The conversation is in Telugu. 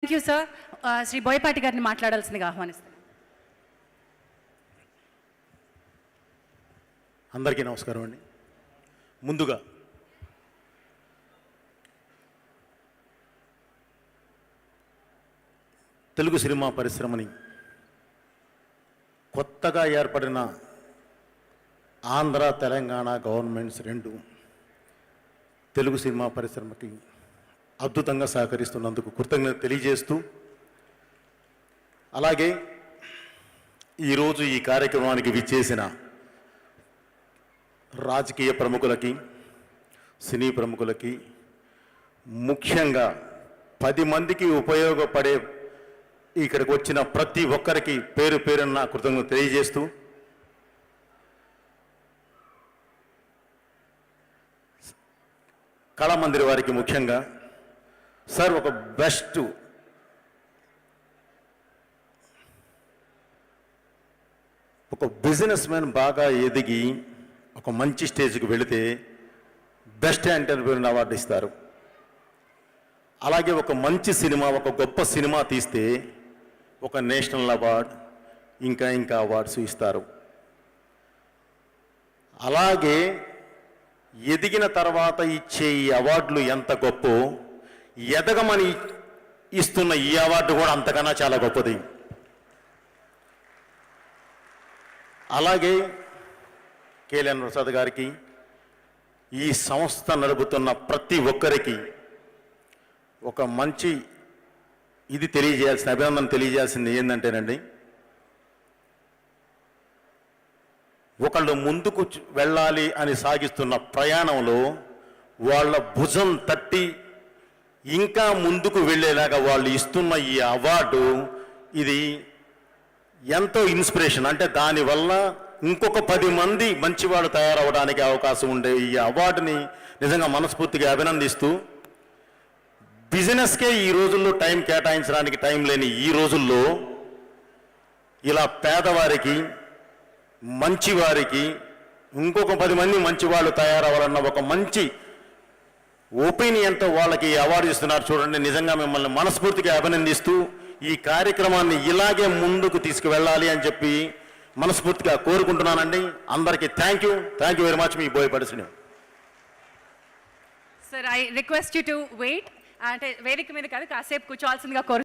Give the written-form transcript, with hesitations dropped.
Thank you sir. Shri Boyapati గారిని మాట్లాడాల్సిందిగా ఆహ్వానిస్తాను. అందరికీ నమస్కారం అండి. ముందుగా తెలుగు సినిమా పరిశ్రమని కొత్తగా ఏర్పడిన ఆంధ్ర తెలంగాణ గవర్నమెంట్స్ రెండు తెలుగు సినిమా పరిశ్రమకి అద్భుతంగా సహకరిస్తున్నందుకు కృతజ్ఞత తెలియజేస్తూ, అలాగే ఈరోజు ఈ కార్యక్రమానికి విచ్చేసిన రాజకీయ ప్రముఖులకి, సినీ ప్రముఖులకి, ముఖ్యంగా 10 మందికి ఉపయోగపడే ఇక్కడికి వచ్చిన ప్రతి ఒక్కరికి పేరు పేరున్న కృతజ్ఞత తెలియజేస్తూ, కళామందిర్ వారికి ముఖ్యంగా సార్ ఒక బెస్ట్ ఒక బిజినెస్ మ్యాన్ బాగా ఎదిగి ఒక మంచి స్టేజ్కి వెళితే బెస్ట్ ఎంటర్ప్రెన్యూర్ అవార్డు ఇస్తారు. అలాగే ఒక మంచి సినిమా, ఒక గొప్ప సినిమా తీస్తే ఒక నేషనల్ అవార్డ్, ఇంకా అవార్డ్స్ ఇస్తారు. అలాగే ఎదిగిన తర్వాత ఇచ్చే ఈ అవార్డులు ఎంత గొప్పో, ఎదగమని ఇస్తున్న ఈ అవార్డు కూడా అంతకన్నా చాలా గొప్పది. అలాగే కేఎల్ఎన్ ప్రసాద్ గారికి, ఈ సంస్థ నడుపుతున్న ప్రతి ఒక్కరికి ఒక మంచి ఇది తెలియజేయాల్సిన అభినందన తెలియజేయాల్సింది ఏంటంటేనండి, ఒకళ్ళు ముందుకు వెళ్ళాలి అని సాగిస్తున్న ప్రయాణంలో వాళ్ళ భుజం తట్టి ఇంకా ముందుకు వెళ్ళేలాగా వాళ్ళు ఇస్తున్న ఈ అవార్డు, ఇది ఎంతో ఇన్స్పిరేషన్. అంటే దానివల్ల ఇంకొక 10 మంది మంచివాడు తయారవడానికి అవకాశం ఉండే ఈ అవార్డుని నిజంగా మనస్ఫూర్తిగా అభినందిస్తూ, బిజినెస్కే ఈ రోజుల్లో టైం కేటాయించడానికి టైం లేని ఈ రోజుల్లో ఇలా పేదవారికి, మంచివారికి ఇంకొక 10 మంది మంచివాళ్ళు తయారవ్వాలన్న ఒక మంచి ఒపీనియన్తో వాళ్ళకి అవార్డు ఇస్తున్నారు. చూడండి, నిజంగా మిమ్మల్ని మనస్ఫూర్తిగా అభినందిస్తూ ఈ కార్యక్రమాన్ని ఇలాగే ముందుకు తీసుకువెళ్ళాలి అని చెప్పి మనస్ఫూర్తిగా కోరుకుంటున్నానండి. అందరికీ థ్యాంక్ యూ వెరీ మచ్. మీ Boyapati Srinivas. Sir, I request you to wait. అంటే వేదిక మీద కాదు, కాసేపు కూర్చోవాల్సిందిగా కోరు.